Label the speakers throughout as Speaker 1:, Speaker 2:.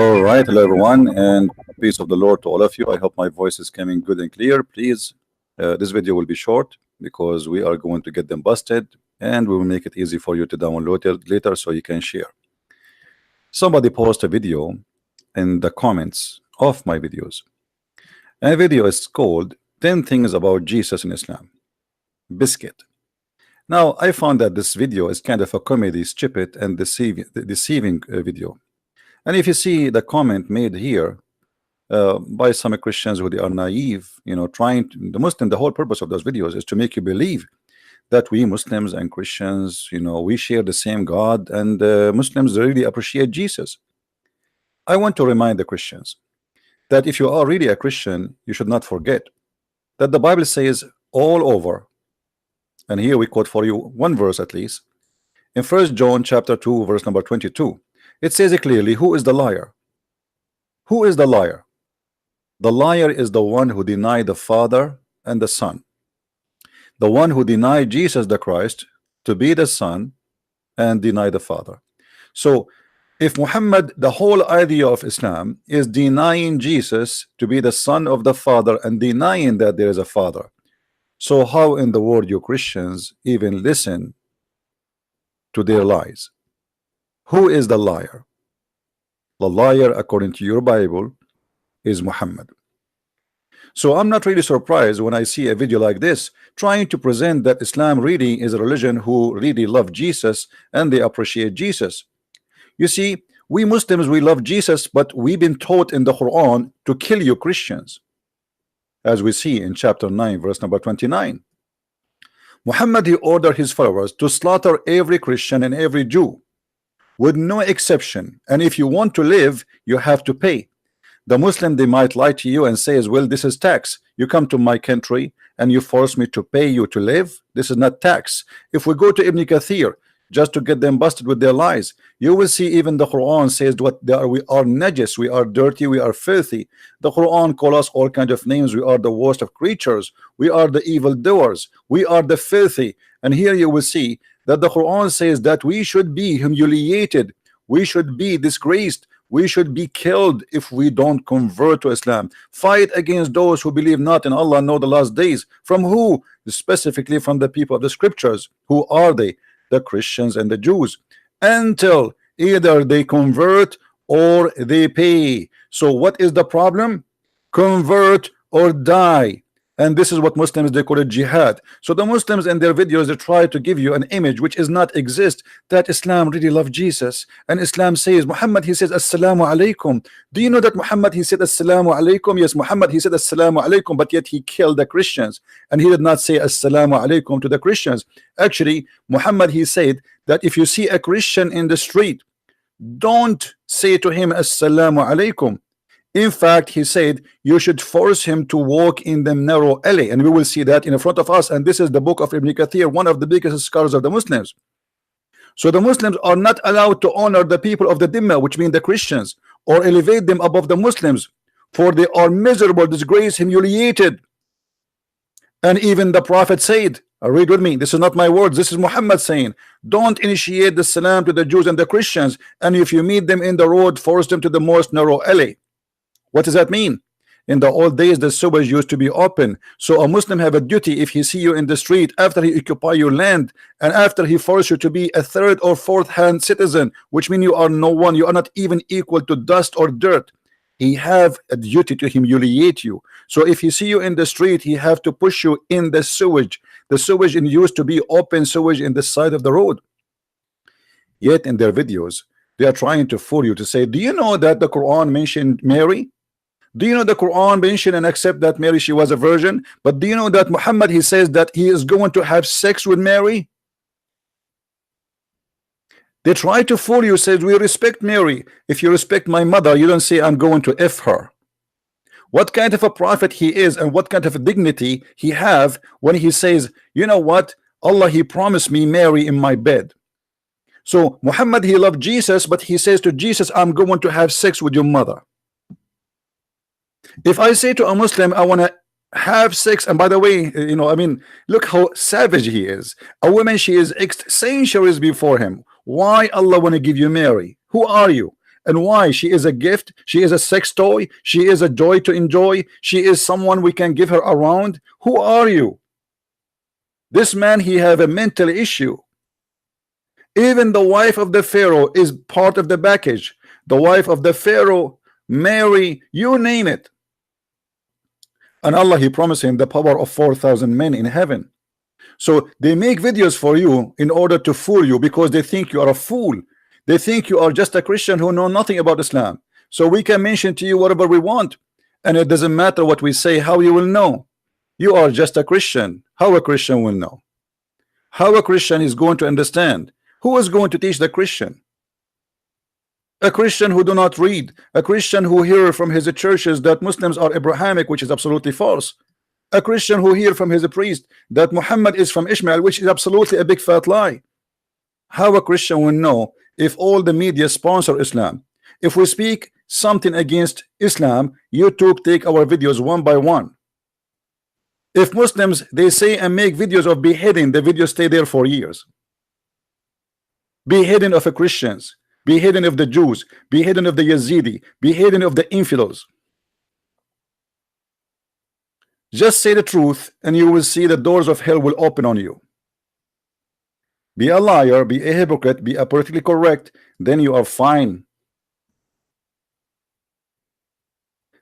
Speaker 1: All right, hello everyone, and peace of the Lord to all of you. I hope my voice is coming good and clear. Please, this video will be short because we are going to get them busted, and we will make it easy for you to download it later so you can share. Somebody post a video in the comments of my videos. And the video is called 10 Things About Jesus in Islam. Biscuit. Now, I found that this video is kind of a comedy, stupid, and deceiving video. And if you see the comment made here by some Christians who they are naive, the whole purpose of those videos is to make you believe that we Muslims and Christians, we share the same God, and Muslims really appreciate Jesus. I want to remind the Christians that if you are really a Christian, you should not forget that the Bible says all over, and here we quote for you one verse at least, in 1 John chapter 2 verse number 22. It says it clearly, who is the liar? Who is the liar? The liar is the one who denied the Father and the Son. The one who denied Jesus the Christ to be the Son and deny the Father. So if Muhammad, the whole idea of Islam is denying Jesus to be the Son of the Father and denying that there is a Father, so how in the world you Christians even listen to their lies? Who is the liar? The liar, according to your Bible, is Muhammad. So I'm not really surprised when I see a video like this trying to present that Islam really is a religion who really love Jesus and they appreciate Jesus. You see, we Muslims, we love Jesus, but we've been taught in the Quran to kill you Christians, as we see in chapter 9 verse number 29. Muhammad, he ordered his followers to slaughter every Christian and every Jew with no exception, and if you want to live, you have to pay. The Muslim, they might lie to you and say as well, this is tax. You come to my country and you force me to pay you to live. This is not tax. If we go to Ibn Kathir just to get them busted with their lies, you will see even the Quran says what they are. We are najis, we are dirty, we are filthy. The Quran call us all kinds of names. We are the worst of creatures, we are the evil doers, we are the filthy. And here you will see that the Quran says that we should be humiliated, we should be disgraced, we should be killed if we don't convert to Islam. Fight against those who believe not in Allah nor the last days. From who? Specifically from the people of the scriptures. Who are they? The Christians and the Jews, until either they convert or they pay. So what is the problem? Convert or die. And this is what Muslims, they call it jihad. So the Muslims in their videos, they try to give you an image which is not exist, that Islam really love Jesus, and Islam says Muhammad, he says assalamu alaikum. Do you know that Muhammad, he said assalamu alaikum? Yes, Muhammad, he said assalamu alaikum, but yet he killed the Christians, and he did not say assalamu alaikum to the Christians. Actually, Muhammad, he said that if you see a Christian in the street, don't say to him assalamu alaikum. In fact, he said you should force him to walk in the narrow alley, and we will see that in front of us. And this is the book of Ibn Kathir, one of the biggest scholars of the Muslims. So the Muslims are not allowed to honor the people of the Dhimma, which mean the Christians, or elevate them above the Muslims, for they are miserable, disgraced, humiliated. And even the Prophet said, read with me, this is not my words, this is Muhammad saying, don't initiate the salam to the Jews and the Christians, and if you meet them in the road, force them to the most narrow alley. What does that mean? In the old days, the sewers used to be open. So a Muslim have a duty, if he see you in the street after he occupy your land, and after he force you to be a third or fourth hand citizen, which means you are no one, you are not even equal to dust or dirt, he have a duty to humiliate you. So if he see you in the street, he have to push you in the sewage. The sewage used to be open sewage in the side of the road. Yet in their videos, they are trying to fool you to say, do you know that the Quran mentioned Mary? Do you know the Quran mentioned and accept that Mary, she was a virgin? But do you know that Muhammad, he says that he is going to have sex with Mary? They try to fool you, says we respect Mary. If you respect my mother, you don't say I'm going to F her. What kind of a prophet he is, and what kind of a dignity he have when he says, you know what, Allah, he promised me Mary in my bed. So Muhammad, he loved Jesus, but he says to Jesus, I'm going to have sex with your mother. If I say to a Muslim, I want to have sex, and by the way, I mean, look how savage he is. A woman, she is centuries before him. Why Allah want to give you Mary? Who are you? And why? She is a gift, she is a sex toy, she is a joy to enjoy, she is someone we can give her around. Who are you? This man, he have a mental issue. Even the wife of the Pharaoh is part of the package. The wife of the Pharaoh, Mary, you name it. And Allah, he promised him the power of 4,000 men in heaven. So they make videos for you in order to fool you, because they think you are a fool. They think you are just a Christian who know nothing about Islam. So we can mention to you whatever we want, and it doesn't matter what we say. How you will know? You are just a Christian. How a Christian will know? How a Christian is going to understand? Who is going to teach the Christian? A Christian who do not read, a Christian who hear from his churches that Muslims are Abrahamic, which is absolutely false. A Christian who hear from his priest that Muhammad is from Ishmael, which is absolutely a big fat lie. How a Christian will know if all the media sponsor Islam? If we speak something against Islam, YouTube take our videos one by one. If Muslims, they say and make videos of beheading, the videos stay there for years. Beheading of the Christians, beheading of the Jews, beheading of the Yazidi, beheading of the infidels. Just say the truth and you will see the doors of hell will open on you. Be a liar, be a hypocrite, be a politically correct, then you are fine.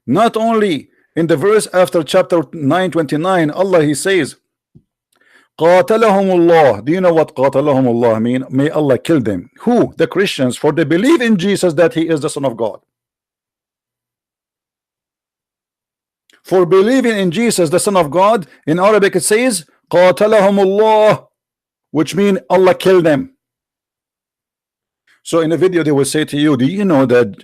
Speaker 1: Not only in the verse after chapter 9:29, Allah, he says, Qatalahumullah. Do you know what Qatalahumullah mean? May Allah kill them. Who? The Christians, for they believe in Jesus that he is the Son of God. For believing in Jesus, the Son of God, in Arabic it says Qatalahumullah, which mean Allah kill them. So in the video they will say to you, do you know that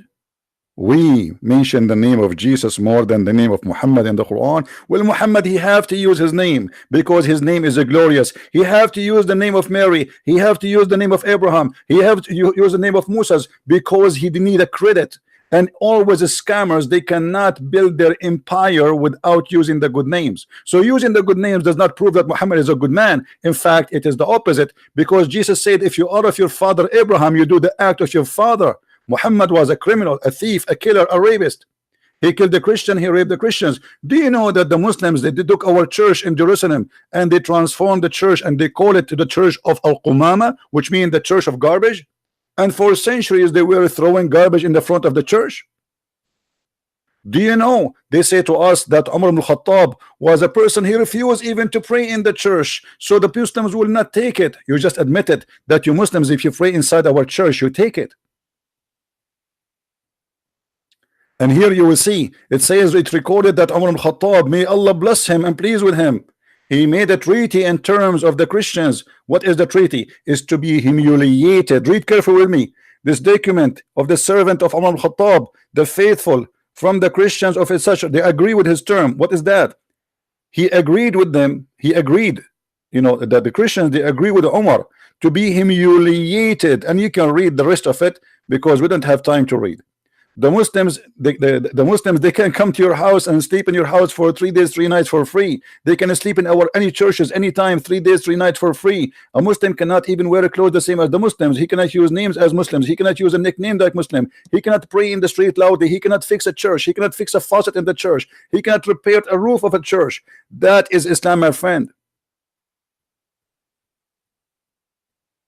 Speaker 1: we mention the name of Jesus more than the name of Muhammad in the Quran? Well, Muhammad, he have to use his name because his name is glorious. He have to use the name of Mary. He have to use the name of Abraham. He have to use the name of Moses because he need a credit. And always the scammers, they cannot build their empire without using the good names. So using the good names does not prove that Muhammad is a good man. In fact, it is the opposite, because Jesus said, if you are of your father Abraham, you do the act of your father. Muhammad was a criminal, a thief, a killer, a rapist. He killed the Christian, he raped the Christians. Do you know that the Muslims, they took our church in Jerusalem and they transformed the church and they call it the church of Al-Qumama, which means the church of garbage? And for centuries they were throwing garbage in the front of the church. Do you know, they say to us that Umar ibn Khattab was a person, he refused even to pray in the church, so the Muslims will not take it. You just admitted that you Muslims, if you pray inside our church, you take it. And here you will see, it says, it recorded that Umar ibn Khattab, may Allah bless him and pleased with him, he made a treaty in terms of the Christians. What is the treaty? Is to be humiliated. Read carefully with me. This document of the servant of Umar ibn Khattab, the faithful from the Christians of his such, they agree with his term. What is that? He agreed with them. He agreed, you know, that the Christians, they agree with Umar to be humiliated. And you can read the rest of it because we don't have time to read. The Muslims, the Muslims, they can come to your house and sleep in your house for 3 days, 3 nights for free. They can sleep in our any churches anytime, 3 days, 3 nights for free. A Muslim cannot even wear clothes the same as the Muslims. He cannot use names as Muslims. He cannot use a nickname like Muslim. He cannot pray in the street loudly. He cannot fix a church. He cannot fix a faucet in the church. He cannot repair a roof of a church. That is Islam, my friend.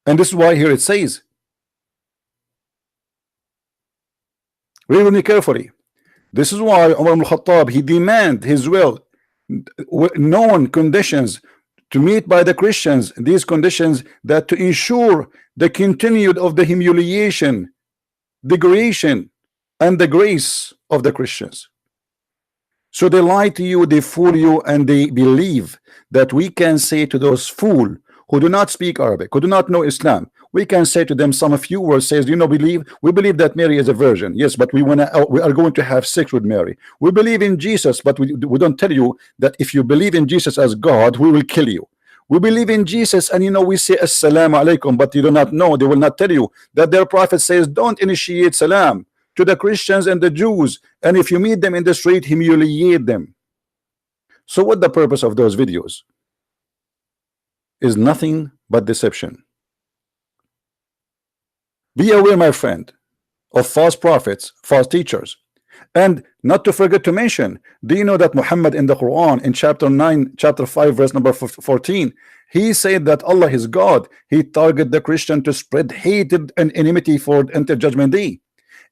Speaker 1: And this is why here it says, read with me carefully. This is why Umar ibn Khattab, he demand his will, known conditions to meet by the Christians, these conditions that to ensure the continued of the humiliation, degradation, and the grace of the Christians. So they lie to you, they fool you, and they believe that we can say to those fools who do not speak Arabic, who do not know Islam, we can say to them some few words, says, you know, we believe that Mary is a virgin. Yes, but we are going to have sex with Mary. We believe in Jesus, but we don't tell you that if you believe in Jesus as God, we will kill you. We believe in Jesus, and you know, we say assalamu alaikum, but you do not know, they will not tell you that their prophet says don't initiate salam to the Christians and the Jews, and if you meet them in the street, humiliate them. So what the purpose of those videos is? Nothing but deception. Be aware, my friend. of false prophets, false teachers. And not to forget to mention, do you know that Muhammad in the Quran in chapter 9, chapter 5, verse number 14, he said that Allah is God. He targeted the Christian to spread hatred and enmity for until judgment day.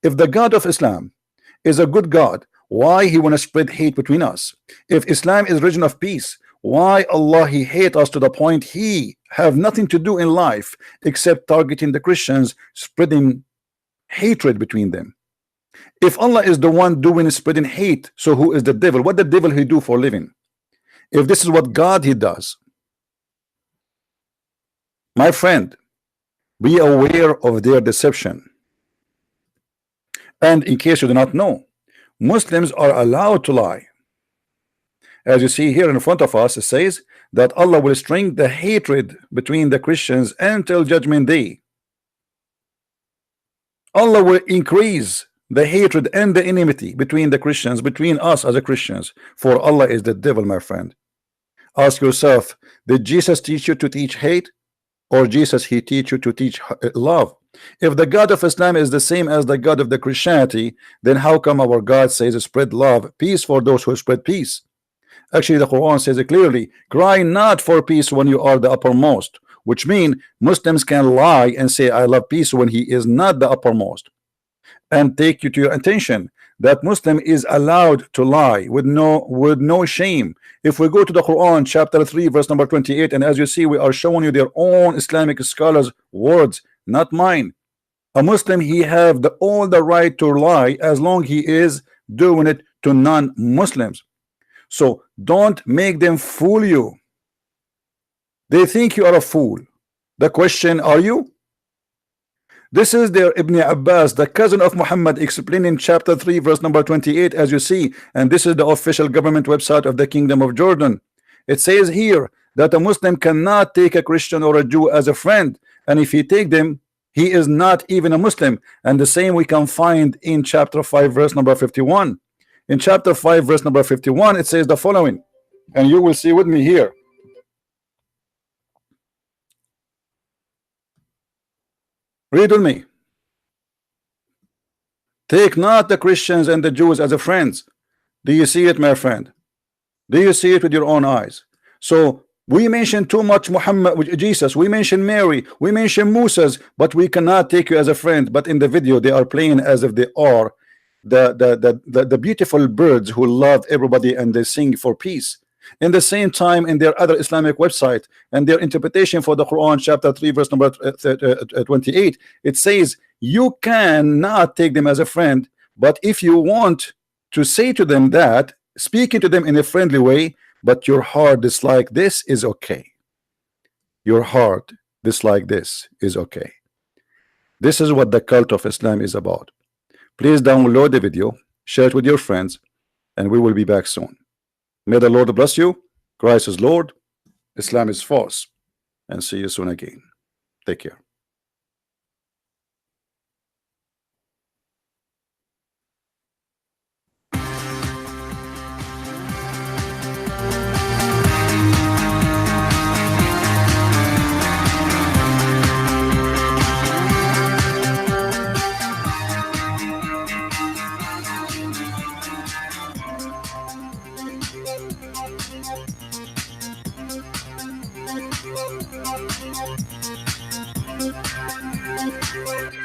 Speaker 1: If the God of Islam is a good God, why he want to spread hate between us? If Islam is religion of peace, why Allah he hate us to the point he have nothing to do in life except targeting the Christians, spreading hatred between them? If Allah is the one doing spreading hate, so who is the devil? What the devil he do for living? If this is what God he does, my friend, be aware of their deception. And in case you do not know, Muslims are allowed to lie. As you see here in front of us, it says that Allah will string the hatred between the Christians until judgment day. Allah will increase the hatred and the enmity between the Christians, between us as a Christians, for Allah is the devil, my friend. Ask yourself, did Jesus teach you to teach hate, or Jesus he teach you to teach love? If the God of Islam is the same as the God of the Christianity, then how come our God says spread love, peace for those who spread peace? Actually, the Quran says it clearly, cry not for peace when you are the uppermost, which means Muslims can lie and say I love peace when he is not the uppermost. And take you to your attention that Muslim is allowed to lie with no shame. If we go to the Quran chapter 3 verse number 28, and as you see we are showing you their own Islamic scholars words, not mine. A Muslim he have all the right to lie as long he is doing it to non-Muslims. So don't make them fool you. They think you are a fool. The question, are you? This is their Ibn Abbas, the cousin of Muhammad, explaining chapter 3 verse number 28, as you see, and this is the official government website of the Kingdom of Jordan. It says here that a Muslim cannot take a Christian or a Jew as a friend, and if he take them, he is not even a Muslim. And the same we can find in chapter 5 verse number 51. In chapter 5 verse number 51 it says the following, and you will see with me here. Read with me. Take not the Christians and the Jews as a friends. Do you see it, my friend? Do you see it with your own eyes? So we mention too much Muhammad, Jesus, we mention Mary, we mention Moses, but we cannot take you as a friend. But in the video they are playing as if they are the beautiful birds who love everybody and they sing for peace. In the same time, in their other Islamic website and their interpretation for the Quran chapter 3 verse number 28, it says you cannot take them as a friend, but if you want to say to them that, speaking to them in a friendly way, but your heart dislike this, is okay. Your heart dislike this is okay. This is what the cult of Islam is about. Please download the video, share it with your friends, and we will be back soon. May the Lord bless you. Christ is Lord, Islam is false, and see you soon again. Take care.
Speaker 2: Thank you.